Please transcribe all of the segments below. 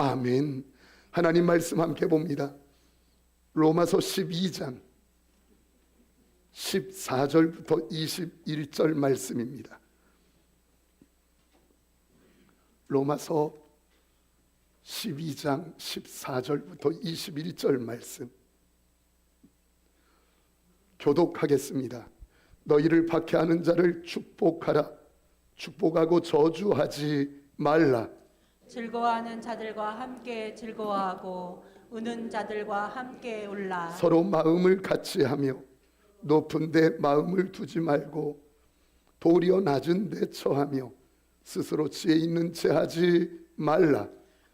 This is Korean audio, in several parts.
아멘. 하나님 말씀 함께 봅니다. 로마서 12장 14절부터 21절 말씀입니다. 로마서 12장 14절부터 21절 말씀 교독하겠습니다. 너희를 박해하는 자를 축복하라. 축복하고 저주하지 말라. 즐거워하는 자들과 함께 즐거워하고 우는 자들과 함께 울라. 서로 마음을 같이 하며 높은 데 마음을 두지 말고 도리어 낮은 데 처하며 스스로 지혜 있는 채 하지 말라.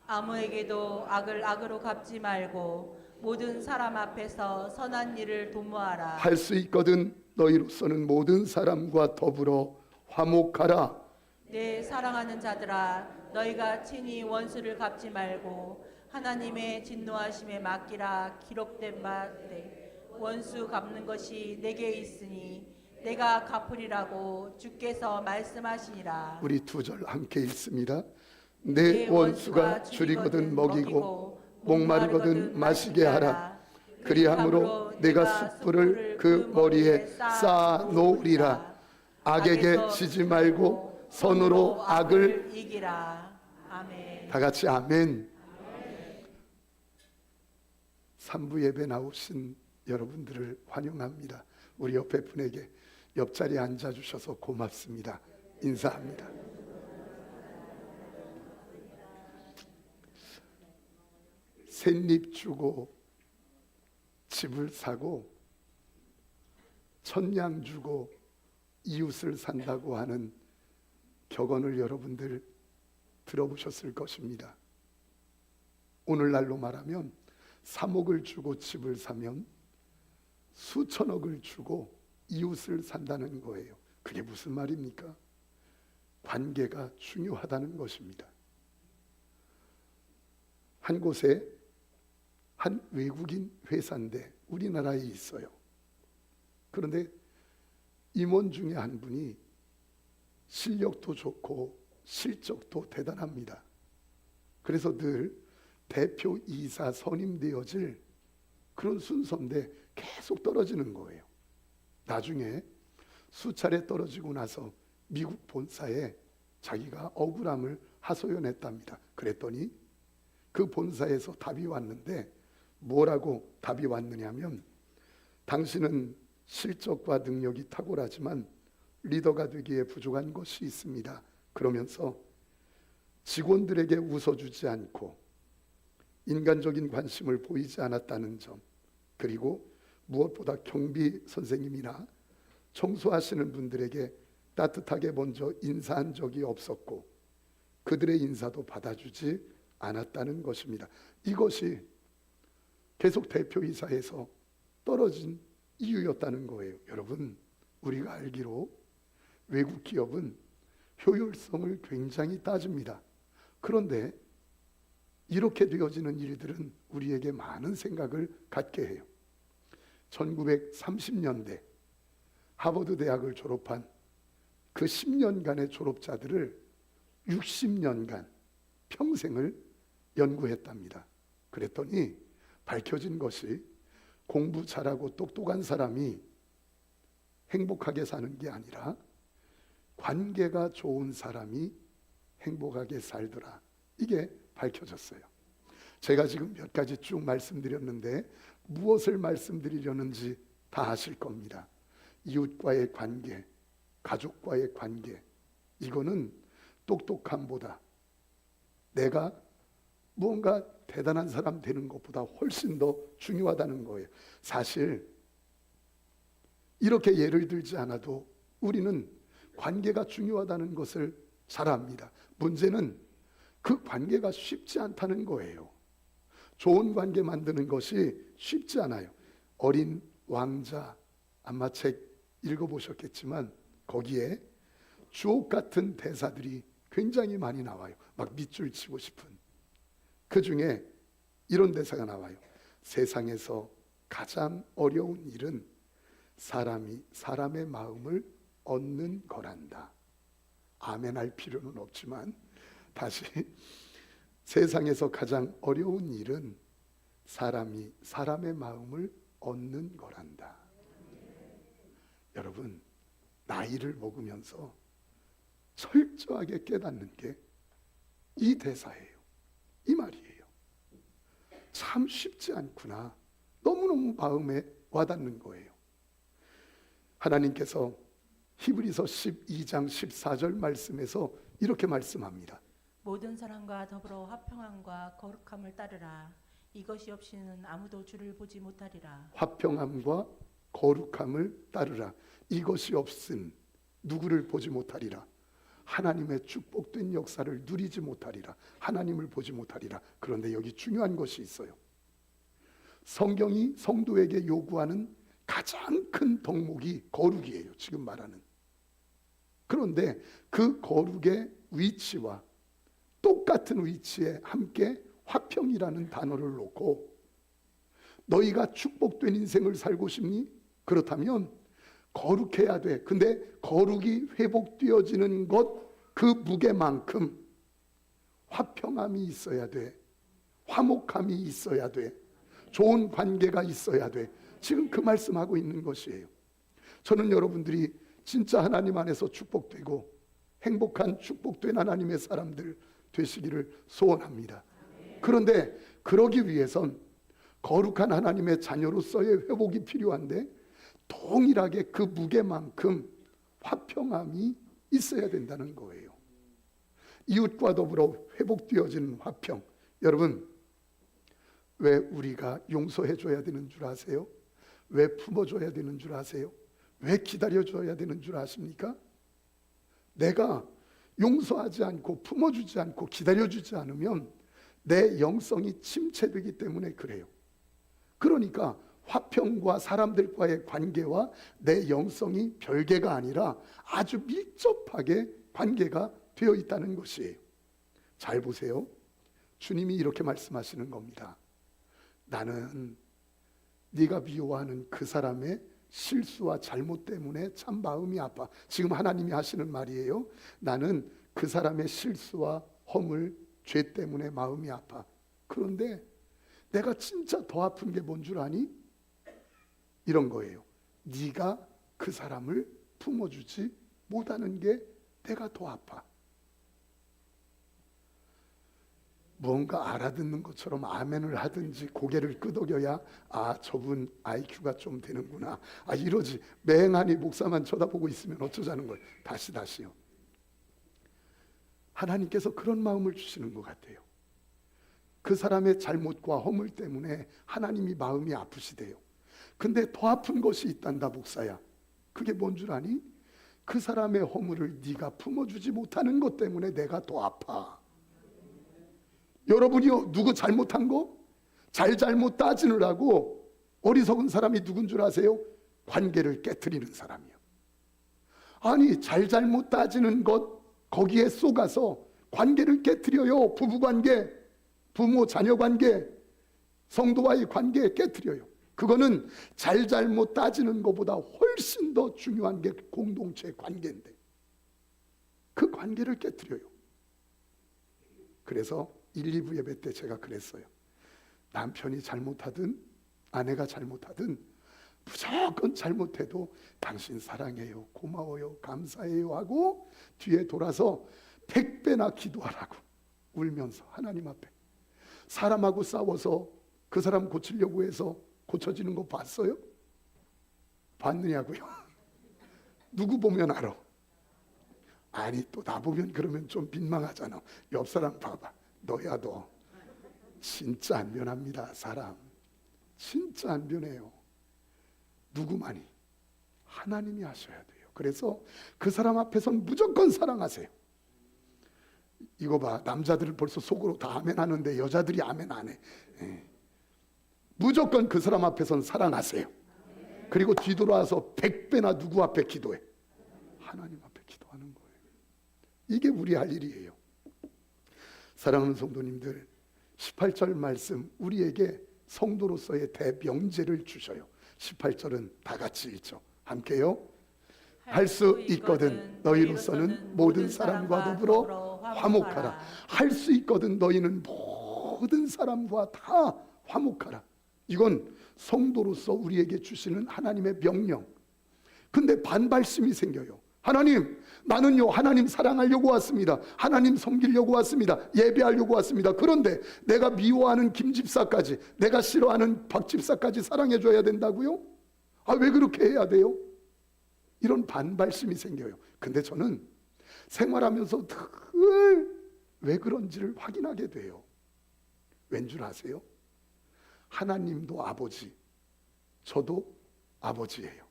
아무에게도 악을 악으로 갚지 말고 모든 사람 앞에서 선한 일을 도모하라. 할 수 있거든 너희로서는 모든 사람과 더불어 화목하라. 내 사랑하는 자들아, 너희가 친히 원수를 갚지 말고 하나님의 진노하심에 맡기라. 기록된 바되 원수 갚는 것이 내게 있으니 내가 갚으리라고 주께서 말씀하시니라. 우리 두 절 함께 읽습니다. 내 원수가 줄이거든 먹이고 목마르거든 마시게 하라. 그리함으로 내가 숯불을 그 머리에 쌓아 놓으리라. 악에게 지지 말고 선으로 악을 이기라. 아멘. 다 같이 아멘. 3부 예배 나오신 여러분들을 환영합니다. 우리 옆에 분에게 옆자리에 앉아주셔서 고맙습니다. 인사합니다. 셋잎 주고 집을 사고 천냥 주고 이웃을 산다고 하는 격언을 여러분들 들어보셨을 것입니다. 오늘날로 말하면 3억을 주고 집을 사면 수천억을 주고 이웃을 산다는 거예요. 그게 무슨 말입니까? 관계가 중요하다는 것입니다. 한 곳에 한 외국인 회사인데 우리나라에 있어요. 그런데 임원 중에 한 분이 실력도 좋고 실적도 대단합니다. 그래서 늘 대표이사 선임되어질 그런 순서인데 계속 떨어지는 거예요. 나중에 수차례 떨어지고 나서 미국 본사에 자기가 억울함을 하소연했답니다. 그랬더니 그 본사에서 답이 왔는데 뭐라고 답이 왔느냐면 당신은 실적과 능력이 탁월하지만 리더가 되기에 부족한 것이 있습니다. 그러면서 직원들에게 웃어주지 않고 인간적인 관심을 보이지 않았다는 점, 그리고 무엇보다 경비 선생님이나 청소하시는 분들에게 따뜻하게 먼저 인사한 적이 없었고 그들의 인사도 받아주지 않았다는 것입니다. 이것이 계속 대표이사에서 떨어진 이유였다는 거예요. 여러분, 우리가 알기로 외국 기업은 효율성을 굉장히 따집니다. 그런데 이렇게 되어지는 일들은 우리에게 많은 생각을 갖게 해요. 1930년대 하버드 대학을 졸업한 그 10년간의 졸업자들을 60년간 평생을 연구했답니다. 그랬더니 밝혀진 것이 공부 잘하고 똑똑한 사람이 행복하게 사는 게 아니라 관계가 좋은 사람이 행복하게 살더라. 이게 밝혀졌어요. 제가 지금 몇 가지 쭉 말씀드렸는데 무엇을 말씀드리려는지 다 아실 겁니다. 이웃과의 관계, 가족과의 관계, 이거는 똑똑함보다 내가 무언가 대단한 사람 되는 것보다 훨씬 더 중요하다는 거예요. 사실 이렇게 예를 들지 않아도 우리는 관계가 중요하다는 것을 잘 압니다. 문제는 그 관계가 쉽지 않다는 거예요. 좋은 관계 만드는 것이 쉽지 않아요. 어린 왕자, 아마 책 읽어보셨겠지만 거기에 주옥 같은 대사들이 굉장히 많이 나와요. 막 밑줄 치고 싶은. 그 중에 이런 대사가 나와요. 세상에서 가장 어려운 일은 사람이 사람의 마음을 얻는 거란다. 아멘할 필요는 없지만 다시 세상에서 가장 어려운 일은 사람이 사람의 마음을 얻는 거란다. 여러분, 나이를 먹으면서 철저하게 깨닫는 게 이 대사예요. 이 말이에요. 참 쉽지 않구나. 너무너무 마음에 와닿는 거예요. 하나님께서 히브리서 12장 14절 말씀에서 이렇게 말씀합니다. 모든 사람과 더불어 화평함과 거룩함을 따르라. 이것이 없이는 아무도 주를 보지 못하리라. 화평함과 거룩함을 따르라. 이것이 없음 누구를 보지 못하리라. 하나님의 축복된 역사를 누리지 못하리라. 하나님을 보지 못하리라. 그런데 여기 중요한 것이 있어요. 성경이 성도에게 요구하는 가장 큰 덕목이 거룩이에요. 지금 말하는. 그런데 그 거룩의 위치와 똑같은 위치에 함께 화평이라는 단어를 놓고 너희가 축복된 인생을 살고 싶니? 그렇다면 거룩해야 돼. 근데 거룩이 회복되어지는 것 그 무게만큼 화평함이 있어야 돼. 화목함이 있어야 돼. 좋은 관계가 있어야 돼. 지금 그 말씀하고 있는 것이에요. 저는 여러분들이 진짜 하나님 안에서 축복되고 행복한 축복된 하나님의 사람들 되시기를 소원합니다. 그런데 그러기 위해선 거룩한 하나님의 자녀로서의 회복이 필요한데 동일하게 그 무게만큼 화평함이 있어야 된다는 거예요. 이웃과 더불어 회복되어지는 화평. 여러분, 왜 우리가 용서해 줘야 되는 줄 아세요? 왜 품어줘야 되는 줄 아세요? 왜 기다려줘야 되는 줄 아십니까? 내가 용서하지 않고 품어주지 않고 기다려주지 않으면 내 영성이 침체되기 때문에 그래요. 그러니까 화평과 사람들과의 관계와 내 영성이 별개가 아니라 아주 밀접하게 관계가 되어 있다는 것이에요. 잘 보세요. 주님이 이렇게 말씀하시는 겁니다. 나는 네가 미워하는 그 사람의 실수와 잘못 때문에 참 마음이 아파. 지금 하나님이 하시는 말이에요. 나는 그 사람의 실수와 허물, 죄 때문에 마음이 아파. 그런데 내가 진짜 더 아픈 게 뭔 줄 아니? 이런 거예요. 네가 그 사람을 품어주지 못하는 게 내가 더 아파. 무언가 알아듣는 것처럼 아멘을 하든지 고개를 끄덕여야 아, 저분 IQ가 좀 되는구나. 아, 이러지. 맹하니 목사만 쳐다보고 있으면 어쩌자는 거예요. 다시요. 하나님께서 그런 마음을 주시는 것 같아요. 그 사람의 잘못과 허물 때문에 하나님이 마음이 아프시대요. 근데 더 아픈 것이 있단다, 목사야. 그게 뭔 줄 아니? 그 사람의 허물을 네가 품어주지 못하는 것 때문에 내가 더 아파. 여러분이요, 누구 잘못한 거? 잘못 따지느라고 어리석은 사람이 누군 줄 아세요? 관계를 깨트리는 사람이요. 아니, 잘못 따지는 것 거기에 쏘가서 관계를 깨트려요. 부부관계, 부모 자녀 관계, 성도와의 관계에 깨트려요. 그거는 잘못 따지는 것보다 훨씬 더 중요한 게 공동체 관계인데 그 관계를 깨트려요. 그래서 1, 2부 예배 때 제가 그랬어요. 남편이 잘못하든 아내가 잘못하든 무조건 잘못해도 당신 사랑해요, 고마워요, 감사해요 하고 뒤에 돌아서 100배나 기도하라고 울면서 하나님 앞에. 사람하고 싸워서 그 사람 고치려고 해서 고쳐지는 거 봤어요? 봤느냐고요? 누구 보면 알아? 아니, 또 나 보면 그러면 좀 민망하잖아. 옆 사람 봐봐. 너야 너. 진짜 안 변합니다. 사람 진짜 안 변해요. 누구만이? 하나님이 하셔야 돼요. 그래서 그 사람 앞에선 무조건 사랑하세요. 이거 봐, 남자들은 벌써 속으로 다 아멘 하는데 여자들이 아멘 안 해. 무조건 그 사람 앞에선 사랑하세요. 그리고 뒤돌아와서 100배나 누구 앞에 기도해? 하나님 앞에 기도하는 거예요. 이게 우리 할 일이에요. 사랑하는 성도님들, 18절 말씀 우리에게 성도로서의 대명제를 주셔요. 18절은 다 같이 읽죠. 함께요. 할 수 있거든 너희로서는 모든 사람과 더불어 화목하라. 할 수 있거든. 너희는 모든 사람과 다 화목하라. 이건 성도로서 우리에게 주시는 하나님의 명령. 근데 반발심이 생겨요. 하나님, 나는요 하나님 사랑하려고 왔습니다. 하나님 섬기려고 왔습니다. 예배하려고 왔습니다. 그런데 내가 미워하는 김 집사까지, 내가 싫어하는 박 집사까지 사랑해줘야 된다고요? 아, 왜 그렇게 해야 돼요? 이런 반발심이 생겨요. 근데 저는 생활하면서 늘 왜 그런지를 확인하게 돼요. 왠 줄 아세요? 하나님도 아버지, 저도 아버지예요.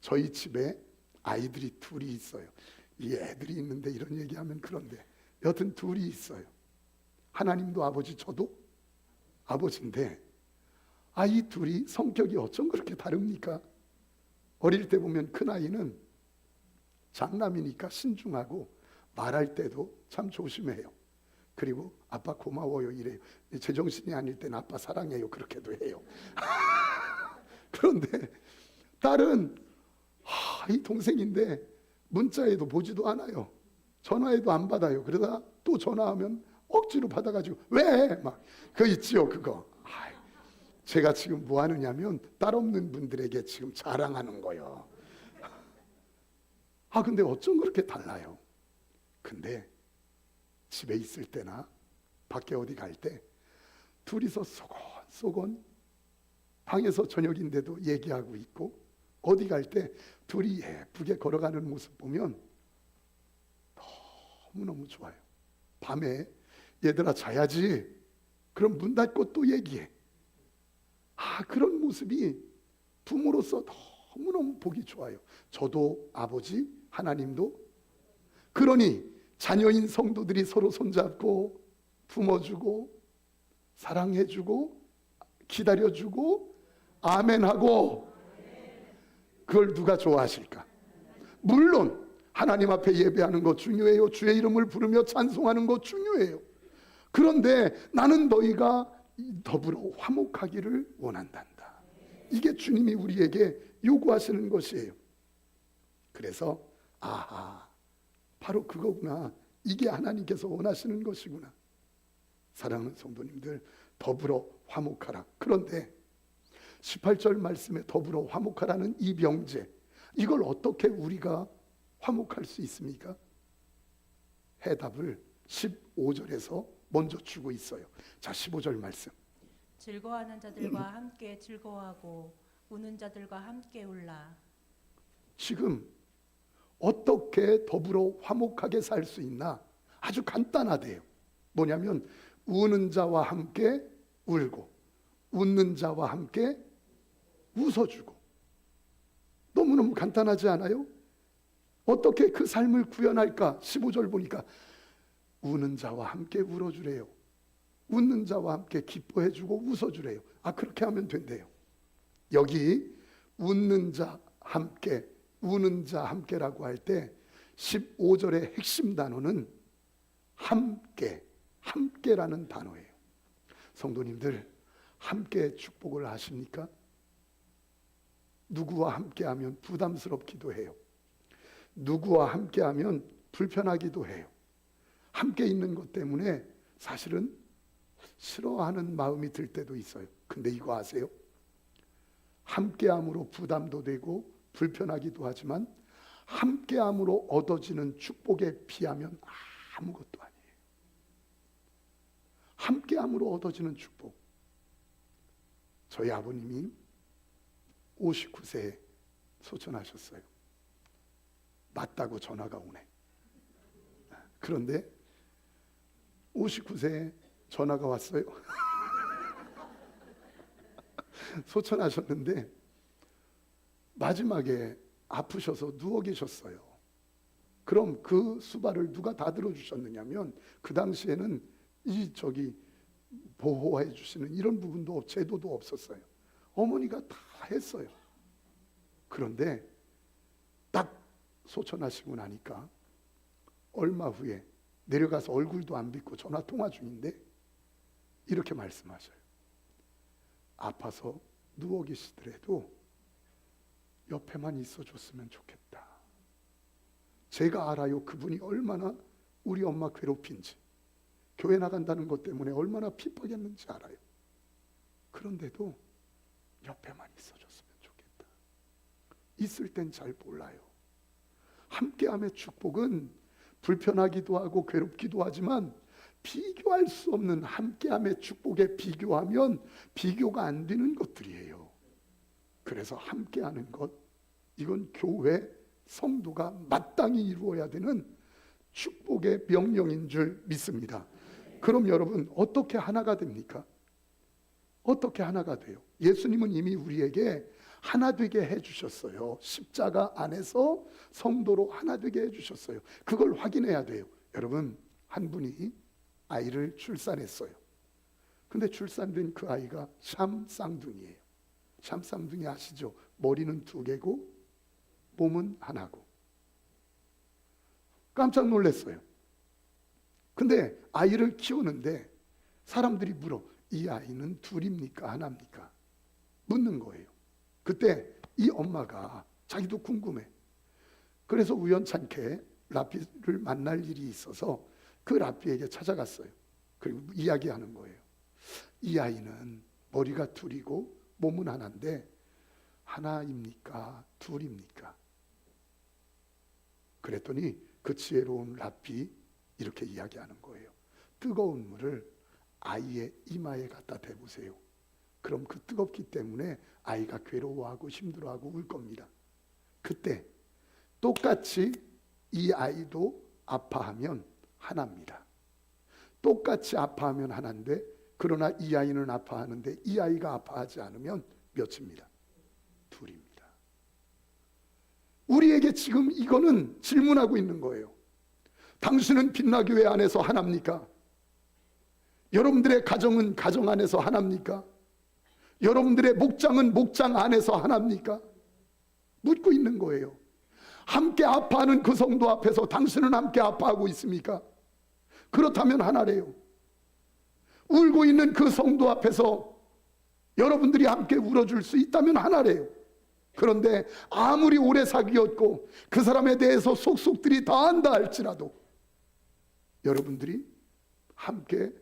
저희 집에 아이들이 둘이 있어요. 이 애들이 있는데 이런 얘기하면 그런데 여튼 둘이 있어요. 하나님도 아버지, 저도 아버지인데 이 둘이 성격이 어쩜 그렇게 다릅니까? 어릴 때 보면 큰아이는 장남이니까 신중하고 말할 때도 참 조심해요. 그리고 아빠 고마워요 이래요. 제정신이 아닐 때는 아빠 사랑해요 그렇게도 해요. 그런데 딸은 이 동생인데 문자에도 보지도 않아요. 전화해도 안 받아요. 그러다 또 전화하면 억지로 받아가지고 왜? 막 그거 있지요 그거. 제가 지금 뭐 하느냐면 딸 없는 분들에게 지금 자랑하는 거예요. 근데 어쩜 그렇게 달라요? 근데 집에 있을 때나 밖에 어디 갈 때 둘이서 소곤소곤 방에서 저녁인데도 얘기하고 있고 어디 갈 때 둘이 예쁘게 걸어가는 모습 보면 너무너무 좋아요. 밤에 얘들아 자야지. 그럼 문 닫고 또 얘기해. 그런 모습이 부모로서 너무너무 보기 좋아요. 저도 아버지, 하나님도. 그러니 자녀인 성도들이 서로 손잡고 품어주고 사랑해주고 기다려주고 아멘하고, 그걸 누가 좋아하실까? 물론 하나님 앞에 예배하는 거 중요해요. 주의 이름을 부르며 찬송하는 거 중요해요. 그런데 나는 너희가 더불어 화목하기를 원한단다. 이게 주님이 우리에게 요구하시는 것이에요. 그래서 바로 그거구나. 이게 하나님께서 원하시는 것이구나. 사랑하는 성도님들, 더불어 화목하라. 그런데 18절 말씀에 더불어 화목하라는 이 명제, 이걸 어떻게 우리가 화목할 수 있습니까? 해답을 15절에서 먼저 주고 있어요. 자, 15절 말씀. 즐거워하는 자들과 함께 즐거워하고 우는 자들과 함께 울라. 지금 어떻게 더불어 화목하게 살 수 있나? 아주 간단하대요. 뭐냐면 우는 자와 함께 울고 웃는 자와 함께 웃어주고. 너무너무 간단하지 않아요? 어떻게 그 삶을 구현할까? 15절 보니까 우는 자와 함께 울어주래요. 웃는 자와 함께 기뻐해주고 웃어주래요. 그렇게 하면 된대요. 여기 웃는 자 함께, 우는 자 함께라고 할 때 15절의 핵심 단어는 함께, 함께라는 단어예요. 성도님들, 함께 축복을 하십니까? 누구와 함께하면 부담스럽기도 해요. 누구와 함께하면 불편하기도 해요. 함께 있는 것 때문에 사실은 싫어하는 마음이 들 때도 있어요. 근데 이거 아세요? 함께함으로 부담도 되고 불편하기도 하지만 함께함으로 얻어지는 축복에 비하면 아무것도 아니에요. 함께함으로 얻어지는 축복. 저희 아버님이 59세에 소천하셨어요. 맞다고 전화가 오네. 그런데 59세에 전화가 왔어요. 소천하셨는데 마지막에 아프셔서 누워 계셨어요. 그럼 그 수발을 누가 다 들어주셨느냐면, 그 당시에는 보호해 주시는 이런 부분도 제도도 없었어요. 어머니가 다 했어요. 그런데 딱 소천하시고 나니까 얼마 후에 내려가서 얼굴도 안 뵙고 전화 통화 중인데 이렇게 말씀하셔요. 아파서 누워 계시더라도 옆에만 있어 줬으면 좋겠다. 제가 알아요. 그분이 얼마나 우리 엄마 괴롭힌지, 교회 나간다는 것 때문에 얼마나 핍박했는지 알아요. 그런데도 옆에만 있어줬으면 좋겠다. 있을 땐 잘 몰라요. 함께함의 축복은 불편하기도 하고 괴롭기도 하지만 비교할 수 없는 함께함의 축복에 비교하면 비교가 안 되는 것들이에요. 그래서 함께하는 것, 이건 교회 성도가 마땅히 이루어야 되는 축복의 명령인 줄 믿습니다. 그럼 여러분, 어떻게 하나가 됩니까? 어떻게 하나가 돼요? 예수님은 이미 우리에게 하나 되게 해주셨어요. 십자가 안에서 성도로 하나 되게 해주셨어요. 그걸 확인해야 돼요. 여러분, 한 분이 아이를 출산했어요. 근데 출산된 그 아이가 샴 쌍둥이에요. 샴 쌍둥이 아시죠? 머리는 2개고 몸은 하나고. 깜짝 놀랐어요. 근데 아이를 키우는데 사람들이 물어, 이 아이는 둘입니까? 하나입니까? 묻는 거예요. 그때 이 엄마가 자기도 궁금해. 그래서 우연찮게 라피를 만날 일이 있어서 그 라피에게 찾아갔어요. 그리고 이야기하는 거예요. 이 아이는 머리가 2이고 몸은 하나인데 하나입니까? 둘입니까? 그랬더니 그 지혜로운 라피 이렇게 이야기하는 거예요. 뜨거운 물을 아이의 이마에 갖다 대보세요. 그럼 그 뜨겁기 때문에 아이가 괴로워하고 힘들어하고 울 겁니다. 그때 똑같이 이 아이도 아파하면 하나입니다. 똑같이 아파하면 하나인데, 그러나 이 아이는 아파하는데 이 아이가 아파하지 않으면 몇입니다? 2입니다. 우리에게 지금 이거는 질문하고 있는 거예요. 당신은 빛나교회 안에서 하나입니까? 여러분들의 가정은 가정 안에서 하나입니까? 여러분들의 목장은 목장 안에서 하나입니까? 묻고 있는 거예요. 함께 아파하는 그 성도 앞에서 당신은 함께 아파하고 있습니까? 그렇다면 하나래요. 울고 있는 그 성도 앞에서 여러분들이 함께 울어줄 수 있다면 하나래요. 그런데 아무리 오래 사귀었고 그 사람에 대해서 속속들이 다 안다 할지라도 여러분들이 함께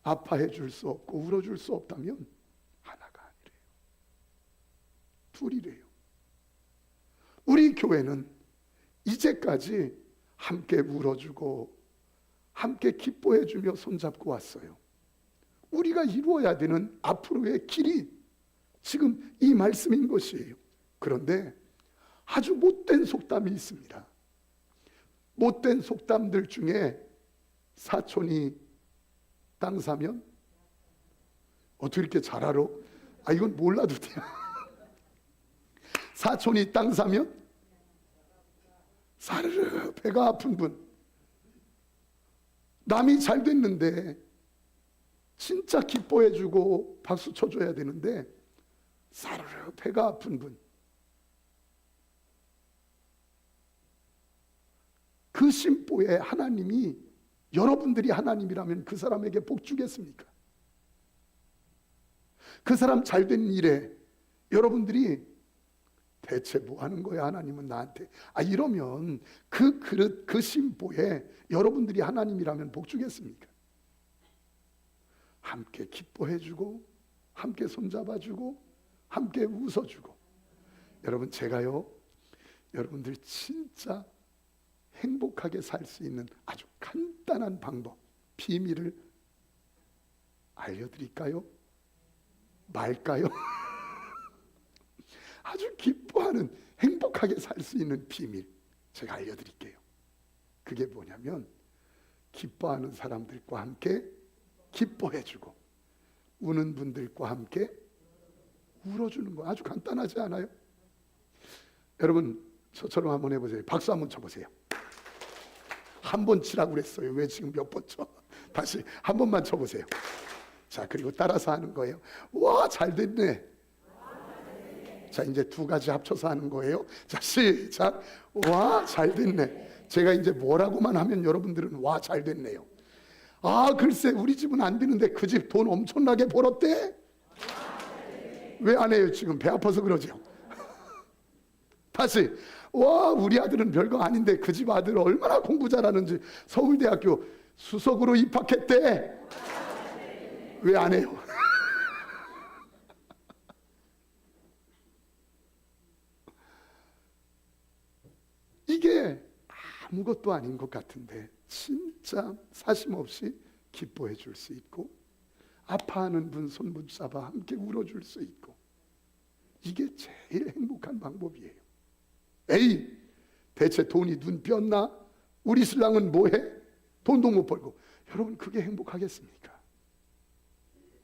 아파해 줄 수 없고 울어줄 수 없다면 하나가 아니래요. 2이래요. 우리 교회는 이제까지 함께 울어주고 함께 기뻐해주며 손잡고 왔어요. 우리가 이루어야 되는 앞으로의 길이 지금 이 말씀인 것이에요. 그런데 아주 못된 속담이 있습니다. 못된 속담들 중에 사촌이 땅 사면 어떻게 이렇게 잘 알아? 이건 몰라도 돼요. 사촌이 땅 사면 사르르 배가 아픈 분. 남이 잘 됐는데 진짜 기뻐해주고 박수 쳐줘야 되는데 사르르 배가 아픈 분. 그 심보에 하나님이, 여러분들이 하나님이라면 그 사람에게 복 주겠습니까? 그 사람 잘된 일에 여러분들이 대체 뭐 하는 거야 하나님은 나한테, 이러면 그 그릇, 그 심보에 여러분들이 하나님이라면 복 주겠습니까? 함께 기뻐해주고 함께 손잡아주고 함께 웃어주고. 여러분, 제가요 여러분들 진짜 행복하게 살 수 있는 아주 간단한 방법, 비밀을 알려드릴까요? 말까요? 아주 기뻐하는, 행복하게 살 수 있는 비밀 제가 알려드릴게요. 그게 뭐냐면 기뻐하는 사람들과 함께 기뻐해주고 우는 분들과 함께 울어주는 거. 아주 간단하지 않아요? 여러분, 저처럼 한번 해보세요. 박수 한번 쳐보세요. 한 번 치라고 그랬어요. 왜 지금 몇 번 쳐? 다시 한 번만 쳐보세요. 자, 그리고 따라서 하는 거예요. 와, 잘 됐네. 자, 이제 2가지 합쳐서 하는 거예요. 자, 시작. 와, 잘 됐네. 제가 이제 뭐라고만 하면 여러분들은 와, 잘 됐네요. 글쎄, 우리 집은 안 되는데 그 집 돈 엄청나게 벌었대? 왜 안 해요? 지금 배 아파서 그러죠. 다시. 와, 우리 아들은 별거 아닌데 그 집 아들 얼마나 공부 잘하는지 서울대학교 수석으로 입학했대. 왜 안 해요? 이게 아무것도 아닌 것 같은데 진짜 사심없이 기뻐해 줄 수 있고, 아파하는 분 손 붙잡아 함께 울어줄 수 있고, 이게 제일 행복한 방법이에요. 에이, 대체 돈이 눈 뼈나? 우리 신랑은 뭐해? 돈도 못 벌고. 여러분, 그게 행복하겠습니까?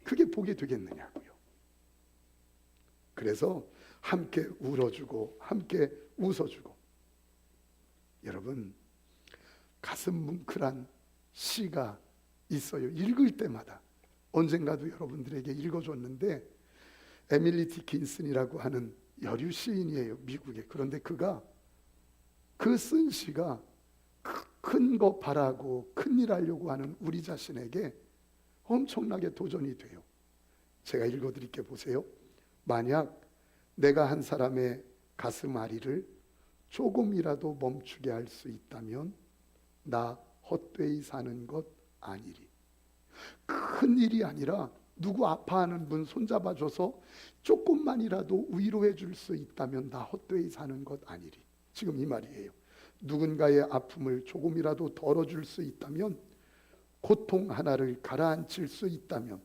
그게 복이 되겠느냐고요. 그래서 함께 울어주고 함께 웃어주고. 여러분, 가슴 뭉클한 시가 있어요. 읽을 때마다. 언젠가도 여러분들에게 읽어줬는데, 에밀리 디킨슨이라고 하는 여류 시인이에요, 미국에. 그런데 그가 그 쓴 시가 큰 거 바라고 큰일 하려고 하는 우리 자신에게 엄청나게 도전이 돼요. 제가 읽어드릴게, 보세요. 만약 내가 한 사람의 가슴 아리를 조금이라도 멈추게 할 수 있다면 나 헛되이 사는 것 아니리. 큰 일이 아니라 누구 아파하는 분 손잡아줘서 조금만이라도 위로해 줄 수 있다면 나 헛되이 사는 것 아니리. 지금 이 말이에요. 누군가의 아픔을 조금이라도 덜어줄 수 있다면, 고통 하나를 가라앉힐 수 있다면,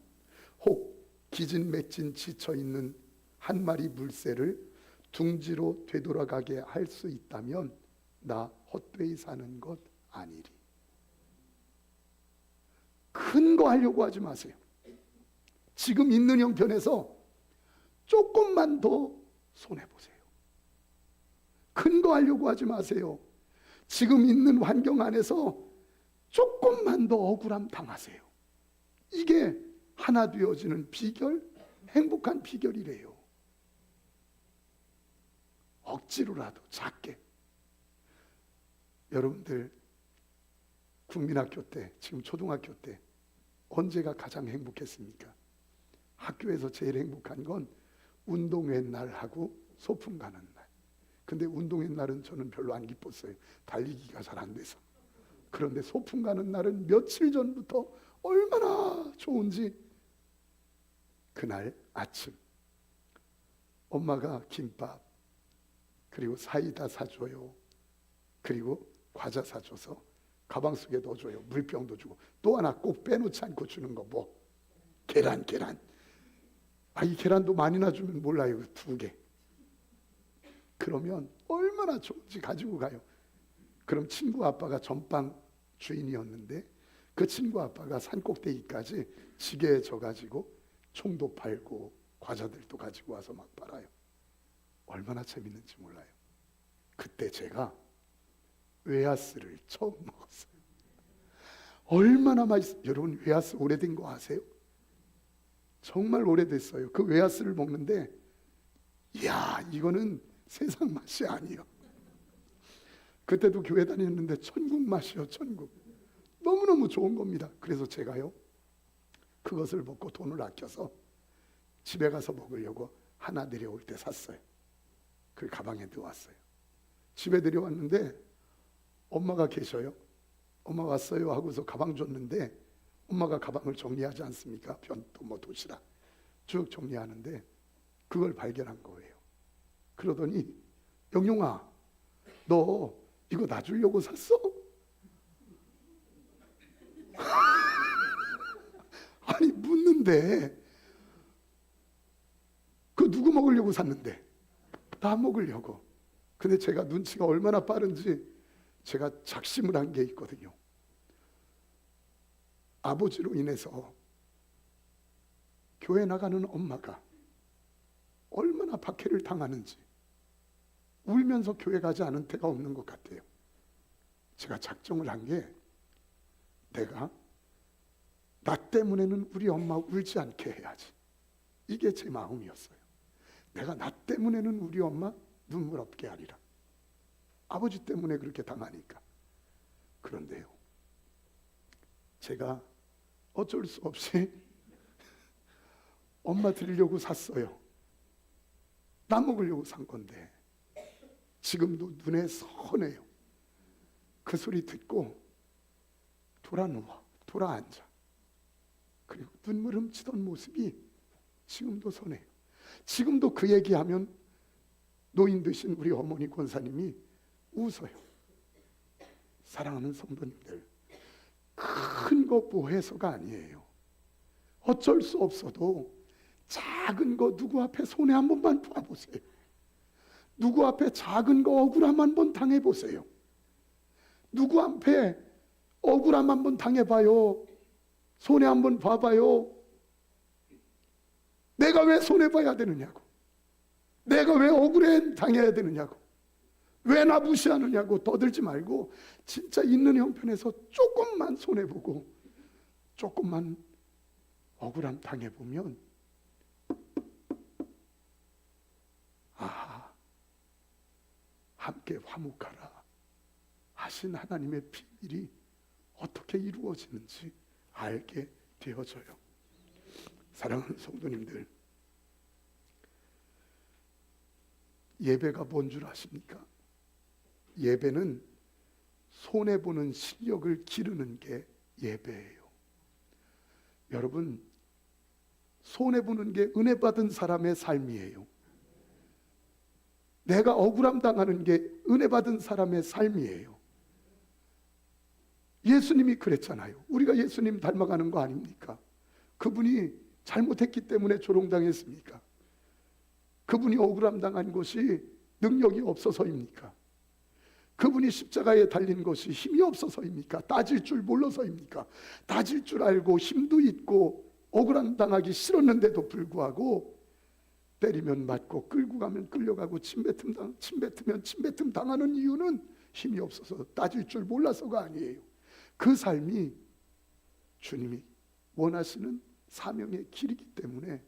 혹 기진맥진 지쳐있는 한 마리 물새를 둥지로 되돌아가게 할 수 있다면 나 헛되이 사는 것 아니리. 큰 거 하려고 하지 마세요. 지금 있는 형편에서 조금만 더 손해보세요. 큰 거 하려고 하지 마세요. 지금 있는 환경 안에서 조금만 더 억울함 당하세요. 이게 하나 되어지는 비결, 행복한 비결이래요. 억지로라도 작게. 여러분들 국민학교 때, 지금 초등학교 때 언제가 가장 행복했습니까? 학교에서 제일 행복한 건 운동회 날하고 소풍 가는 날. 근데 운동회 날은 저는 별로 안 기뻤어요. 달리기가 잘 안 돼서. 그런데 소풍 가는 날은 며칠 전부터 얼마나 좋은지. 그날 아침 엄마가 김밥 그리고 사이다 사줘요. 그리고 과자 사줘서 가방 속에 넣어줘요. 물병도 주고. 또 하나 꼭 빼놓지 않고 주는 거 뭐? 계란. 이 계란도 많이나 주면 몰라요. 2개. 그러면 얼마나 좋은지 가지고 가요. 그럼 친구 아빠가 전방 주인이었는데 그 친구 아빠가 산꼭대기까지 지게에 져가지고 총도 팔고 과자들도 가지고 와서 막 팔아요. 얼마나 재밌는지 몰라요. 그때 제가 웨하스를 처음 먹었어요. 얼마나 맛있어요. 여러분, 웨하스 오래된 거 아세요? 정말 오래됐어요. 그 웨하스를 먹는데, 이야, 이거는 세상 맛이 아니에요. 그때도 교회 다녔는데 천국 맛이요, 천국. 너무너무 좋은 겁니다. 그래서 제가요, 그것을 먹고 돈을 아껴서 집에 가서 먹으려고 하나 내려올 때 샀어요. 그 가방에 넣어왔어요. 집에 내려왔는데 엄마가 계셔요. 엄마 왔어요 하고서 가방 줬는데, 엄마가 가방을 정리하지 않습니까? 변도 뭐 도시락 쭉 정리하는데 그걸 발견한 거예요. 그러더니, 영용아, 너 이거 나 주려고 샀어? 아니, 묻는데 그 누구 먹으려고 샀는데? 나 먹으려고. 근데 제가 눈치가 얼마나 빠른지 제가 작심을 한 게 있거든요. 아버지로 인해서 교회 나가는 엄마가 얼마나 박해를 당하는지 울면서 교회 가지 않은 때가 없는 것 같아요. 제가 작정을 한 게, 내가 나 때문에는 우리 엄마 울지 않게 해야지. 이게 제 마음이었어요. 내가 나 때문에는 우리 엄마 눈물 없게 하리라. 아버지 때문에 그렇게 당하니까. 그런데요, 제가 어쩔 수 없이 엄마 드리려고 샀어요. 나 먹으려고 산 건데 지금도 눈에 선해요. 그 소리 듣고 돌아 누워, 돌아 앉아. 그리고 눈물 훔치던 모습이 지금도 선해요. 지금도 그 얘기하면 노인 되신 우리 어머니 권사님이 웃어요. 사랑하는 성도님들, 큰 거 보해서가 아니에요. 어쩔 수 없어도 작은 거 누구 앞에 손해 한 번만 봐보세요. 누구 앞에 작은 거 억울함 한 번 당해보세요. 누구 앞에 억울함 한 번 당해봐요. 손해 한 번 봐봐요. 내가 왜 손해봐야 되느냐고, 내가 왜 억울해 당해야 되느냐고, 왜 나 무시하느냐고 떠들지 말고 진짜 있는 형편에서 조금만 손해보고 조금만 억울함 당해보면 아, 함께 화목하라 하신 하나님의 비밀이 어떻게 이루어지는지 알게 되어져요. 사랑하는 성도님들, 예배가 뭔 줄 아십니까? 예배는 손해보는 실력을 기르는 게 예배예요. 여러분, 손해보는 게 은혜받은 사람의 삶이에요. 내가 억울함 당하는 게 은혜받은 사람의 삶이에요. 예수님이 그랬잖아요. 우리가 예수님 닮아가는 거 아닙니까? 그분이 잘못했기 때문에 조롱당했습니까? 그분이 억울함 당한 것이 능력이 없어서입니까? 그분이 십자가에 달린 것이 힘이 없어서입니까? 따질 줄 몰라서입니까? 따질 줄 알고 힘도 있고 억울함 당하기 싫었는데도 불구하고 때리면 맞고 끌고 가면 끌려가고 침뱉으면 침뱉음 당하는 이유는 힘이 없어서 따질 줄 몰라서가 아니에요. 그 삶이 주님이 원하시는 사명의 길이기 때문에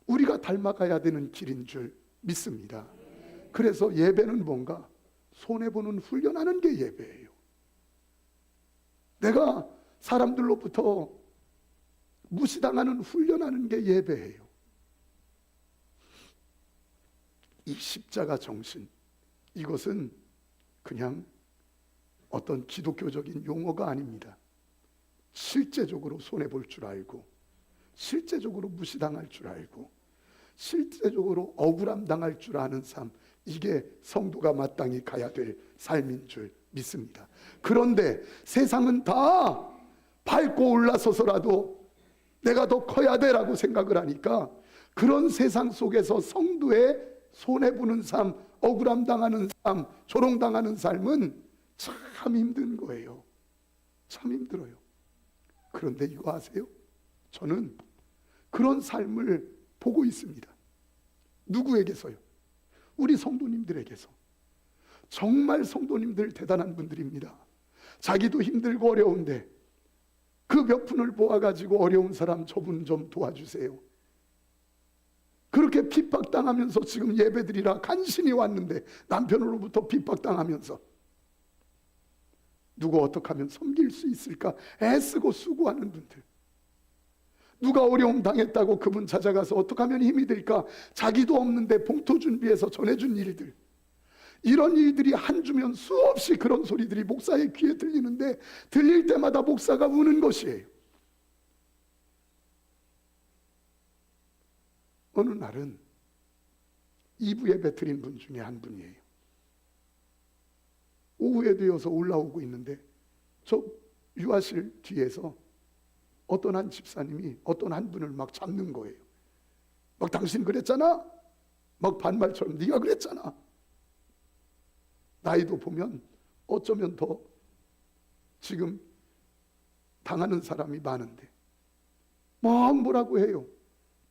우리가 닮아가야 되는 길인 줄 믿습니다. 그래서 예배는 뭔가 손해보는 훈련하는 게 예배예요. 내가 사람들로부터 무시당하는 훈련하는 게 예배예요. 이 십자가 정신, 이것은 그냥 어떤 기독교적인 용어가 아닙니다. 실제적으로 손해볼 줄 알고, 실제적으로 무시당할 줄 알고, 실제적으로 억울함 당할 줄 아는 삶, 이게 성도가 마땅히 가야 될 삶인 줄 믿습니다. 그런데 세상은 다 밟고 올라서서라도 내가 더 커야 돼라고 생각을 하니까 그런 세상 속에서 성도의 손해보는 삶, 억울함 당하는 삶, 조롱당하는 삶은 참 힘든 거예요. 참 힘들어요. 그런데 이거 아세요? 저는 그런 삶을 보고 있습니다. 누구에게서요? 우리 성도님들에게서. 정말 성도님들 대단한 분들입니다. 자기도 힘들고 어려운데 그 몇 푼을 모아가지고 어려운 사람 저분 좀 도와주세요. 그렇게 핍박당하면서 지금 예배드리라 간신히 왔는데 남편으로부터 핍박당하면서 누가 어떻게 하면 섬길 수 있을까 애쓰고 수고하는 분들, 누가 어려움 당했다고 그분 찾아가서 어떻게 하면 힘이 될까 자기도 없는데 봉투 준비해서 전해준 일들, 이런 일들이 한 주면 수없이 그런 소리들이 목사의 귀에 들리는데 들릴 때마다 목사가 우는 것이에요. 어느 날은 2부 예배 드린 분 중에 한 분이에요. 오후에 되어서 올라오고 있는데 저 유아실 뒤에서 어떤 한 집사님이 어떤 한 분을 막 잡는 거예요. 막 당신 그랬잖아? 막 반말처럼 네가 그랬잖아. 나이도 보면 어쩌면 더 지금 당하는 사람이 많은데 막 뭐라고 해요.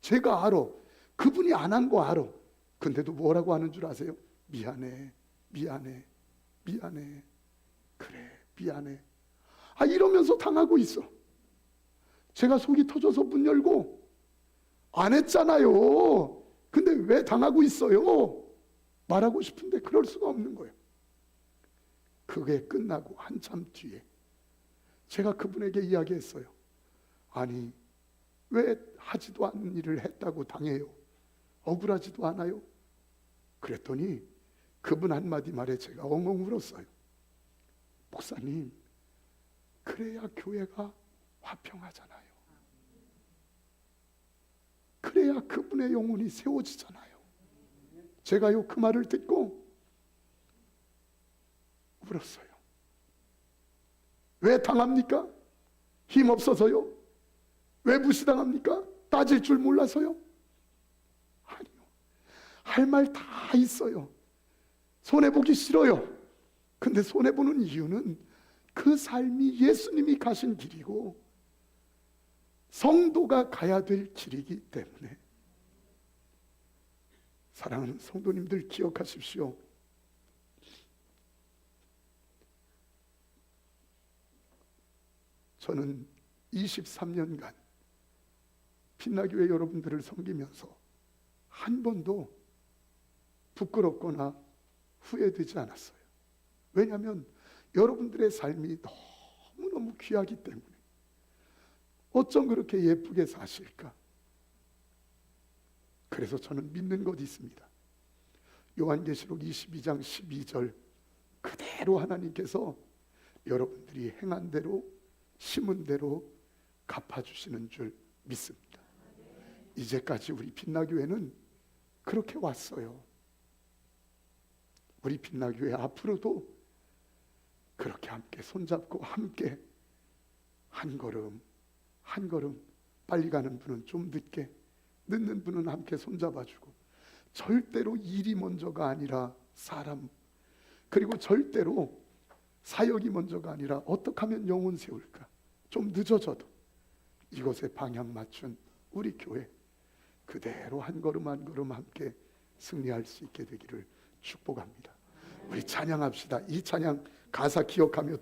제가 알아. 그분이 안 한 거 알아. 근데도 뭐라고 하는 줄 아세요? 미안해, 미안해, 미안해. 그래, 미안해. 아, 이러면서 당하고 있어. 제가 속이 터져서 문 열고 안 했잖아요. 근데 왜 당하고 있어요? 말하고 싶은데 그럴 수가 없는 거예요. 그게 끝나고 한참 뒤에 제가 그분에게 이야기했어요. 아니, 왜 하지도 않는 일을 했다고 당해요? 억울하지도 않아요? 그랬더니 그분 한마디 말에 제가 엉엉 울었어요. 목사님, 그래야 교회가 화평하잖아요. 그래야 그분의 영혼이 세워지잖아요. 제가요 그 말을 듣고 울었어요. 왜 당합니까? 힘 없어서요? 왜 무시당합니까? 따질 줄 몰라서요? 아니요. 할 말 다 있어요. 손해보기 싫어요. 근데 손해보는 이유는 그 삶이 예수님이 가신 길이고 성도가 가야 될 길이기 때문에. 사랑하는 성도님들 기억하십시오. 저는 23년간 빛나교회 여러분들을 섬기면서 한 번도 부끄럽거나 후회되지 않았어요. 왜냐하면 여러분들의 삶이 너무너무 귀하기 때문에. 어쩜 그렇게 예쁘게 사실까? 그래서 저는 믿는 것이 있습니다. 요한계시록 22장 12절 그대로 하나님께서 여러분들이 행한 대로 심은 대로 갚아주시는 줄 믿습니다. 이제까지 우리 빛나교회는 그렇게 왔어요. 우리 빛나교회 앞으로도 그렇게 함께 손잡고 함께 한 걸음 한 걸음, 빨리 가는 분은 좀 늦게, 늦는 분은 함께 손잡아주고, 절대로 일이 먼저가 아니라 사람, 그리고 절대로 사역이 먼저가 아니라 어떻게 하면 영혼 세울까, 좀 늦어져도 이것에 방향 맞춘 우리 교회 그대로 한 걸음 한 걸음 함께 승리할 수 있게 되기를 축복합니다. 우리 찬양합시다. 이 찬양 가사 기억하며